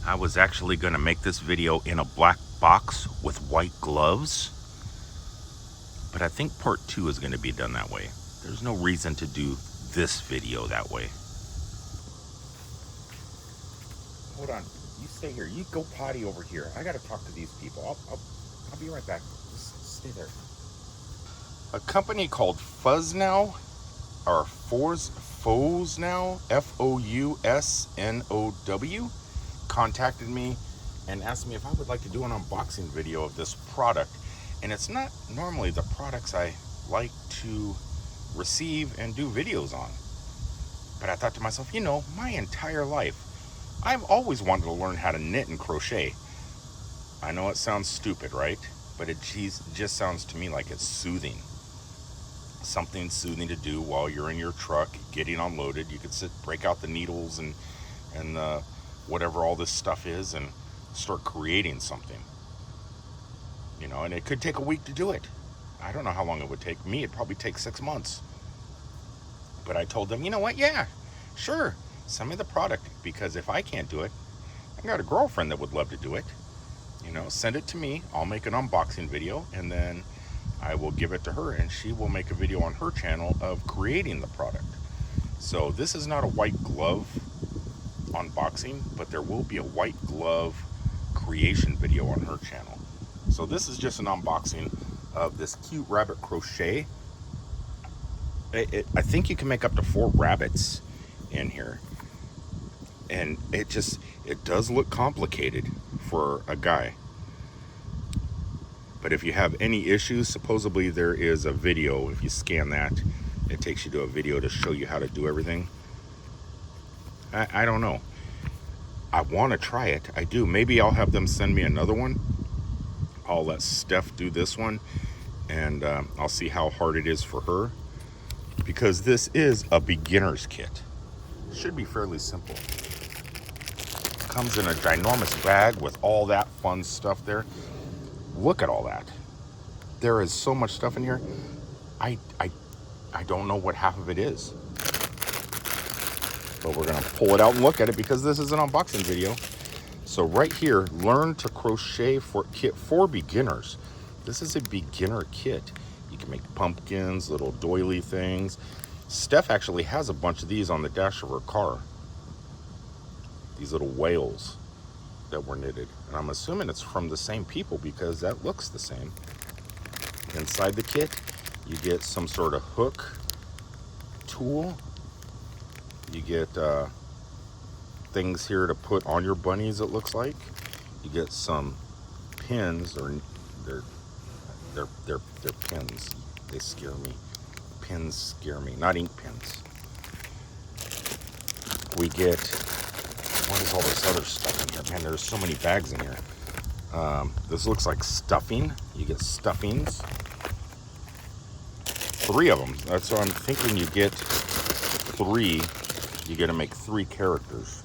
I was actually going to make this video in a black box with white gloves, but I think part 2 is going to be done that way. There's no reason to do this video that way. Hold on, you stay here. You go potty over here. I got to talk to these people. I'll be right back. Just stay there. A company called fousnow, or fousnow, Fousnow, contacted me and asked me if I would like to do an unboxing video of this product. And it's not normally the products I like to receive and do videos on. But I thought to myself, you know, my entire life, I've always wanted to learn how to knit and crochet. I know it sounds stupid, right? But it just sounds to me like it's soothing. Something soothing to do while you're in your truck getting unloaded. You could break out the needles and whatever all this stuff is and start creating something. You know, and it could take a week to do it. I don't know how long it would take me. It'd probably take 6 months. But I told them, you know what? Yeah, sure. Send me the product, because if I can't do it, I've got a girlfriend that would love to do it. You know, send it to me. I'll make an unboxing video, and then I will give it to her, and she will make a video on her channel of creating the product. So this is not a white glove unboxing, but there will be a white glove creation video on her channel. So this is just an unboxing of this cute rabbit crochet. I think you can make up to 4 rabbits in here, and it does look complicated for a guy. But if you have any issues, supposedly there is a video. If you scan that, it takes you to a video to show you how to do everything. I don't know. I want to try it. I do. Maybe I'll have them send me another one. I'll let Steph do this one, and I'll see how hard it is for her, because this is a beginner's kit. It should be fairly simple. It comes in a ginormous bag with all that fun stuff there. Look at all that. There is so much stuff in here. I don't know what half of it is. But we're gonna pull it out and look at it, because this is an unboxing video. So right here, learn to crochet kit for beginners. This is a beginner kit. You can make pumpkins, little doily things. Steph actually has a bunch of these on the dash of her car. These little whales that were knitted, and I'm assuming it's from the same people, because that looks the same. Inside the kit, you get some sort of hook tool. You get things here to put on your bunnies, it looks like. You get some pins, or they're pins. They scare me. Pins scare me, not ink pens. We get, what is all this other stuff in here? Man, there's so many bags in here. This looks like stuffing. You get stuffings. 3 of them. That's what I'm thinking. You get 3. You get to make 3 characters,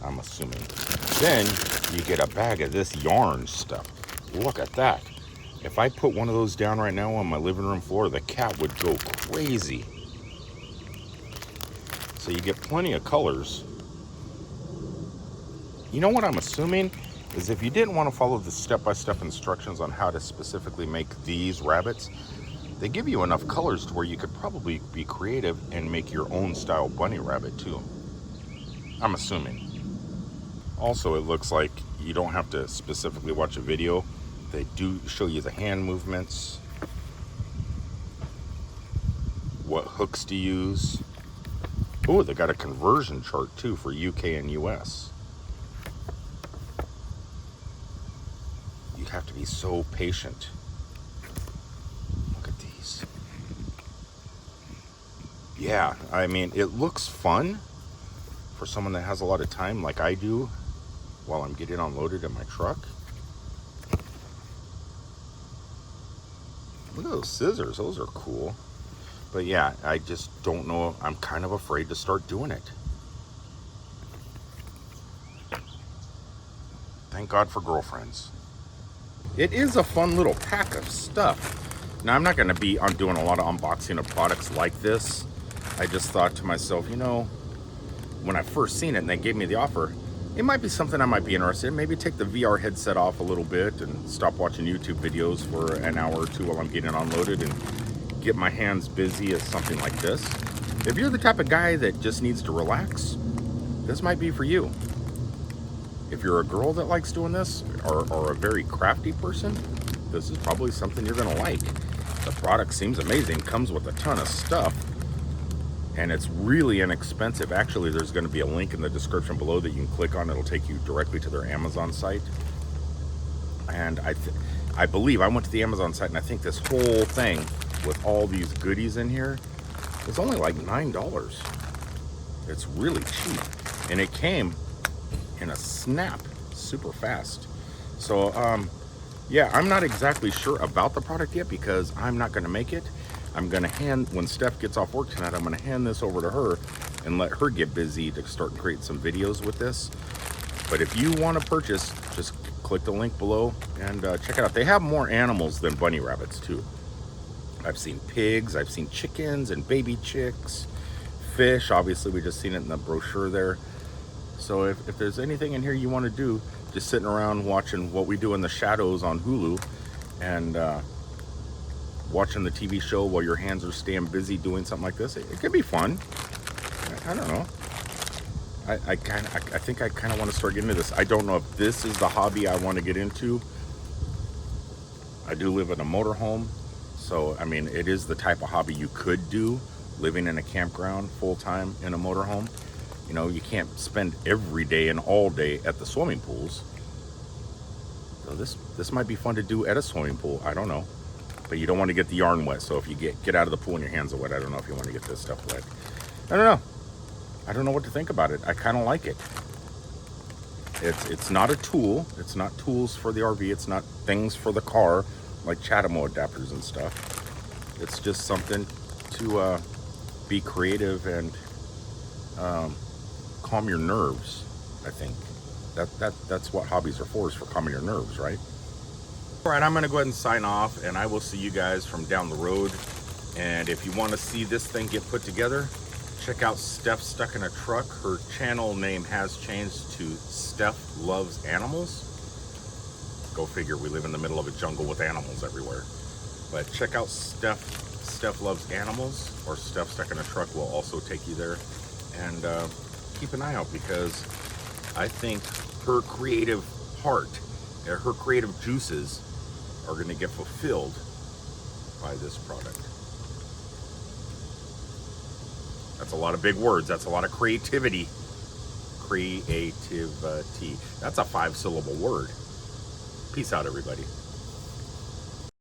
I'm assuming. Then you get a bag of this yarn stuff. Look at that. If I put one of those down right now on my living room floor, the cat would go crazy. So you get plenty of colors. You know what I'm assuming is, if you didn't want to follow the step-by-step instructions on how to specifically make these rabbits, they give you enough colors to where you could probably be creative and make your own style bunny rabbit too. I'm assuming. Also, it looks like you don't have to specifically watch a video. They do show you the hand movements, what hooks to use. Oh, they got a conversion chart too for UK and US. You have to be so patient. Look at these. Yeah, I mean, it looks fun for someone that has a lot of time like I do while I'm getting unloaded in my truck. Look at those scissors, those are cool. But yeah, I just don't know, I'm kind of afraid to start doing it. Thank God for girlfriends. It is a fun little pack of stuff. Now, I'm not gonna be doing a lot of unboxing of products like this. I just thought to myself, you know, when I first seen it and they gave me the offer, it might be something I might be interested in. Maybe take the VR headset off a little bit and stop watching YouTube videos for an hour or two while I'm getting unloaded and get my hands busy as something like this. If you're the type of guy that just needs to relax, this might be for you. If you're a girl that likes doing this, or a very crafty person, this is probably something you're gonna like. The product seems amazing, comes with a ton of stuff, and it's really inexpensive. Actually, there's gonna be a link in the description below that you can click on. It'll take you directly to their Amazon site. And I believe, I went to the Amazon site, and I think this whole thing with all these goodies in here is only like $9. It's really cheap. And it came in a snap, super fast. So yeah, I'm not exactly sure about the product yet because I'm not gonna make it. I'm gonna when Steph gets off work tonight, I'm gonna hand this over to her and let her get busy to start creating some videos with this. But if you want to purchase, just click the link below and check it out. They have more animals than bunny rabbits too. I've seen pigs, I've seen chickens and baby chicks, fish. Obviously, we just seen it in the brochure there. So if there's anything in here you want to do, just sitting around watching What We Do in the Shadows on Hulu and watching the TV show while your hands are staying busy doing something like this, it could be fun. I don't know. I think I kind of want to start getting into this. I don't know if this is the hobby I want to get into. I do live in a motorhome, so I mean, it is the type of hobby you could do, living in a campground full-time in a motorhome. You know, you can't spend every day and all day at the swimming pools. So this might be fun to do at a swimming pool. I don't know. But you don't want to get the yarn wet. So if you get out of the pool and your hands are wet, I don't know if you want to get this stuff wet. I don't know. I don't know what to think about it. I kind of like it. It's not a tool. It's not tools for the RV. It's not things for the car like Chatamo adapters and stuff. It's just something to be creative and calm your nerves. I think that's what hobbies are for, is for calming your nerves, right? All right, I'm gonna go ahead and sign off, and I will see you guys from down the road. And if you want to see this thing get put together, check out Steph Stuck in a Truck. Her channel name has changed to Steph Loves Animals. Go figure, we live in the middle of a jungle with animals everywhere. But check out Steph Loves Animals, or Steph Stuck in a Truck will also take you there. And keep an eye out, because I think her creative heart, her creative juices are going to get fulfilled by this product. That's a lot of big words. That's a lot of creativity. Creativity. That's a 5-syllable word. Peace out, everybody.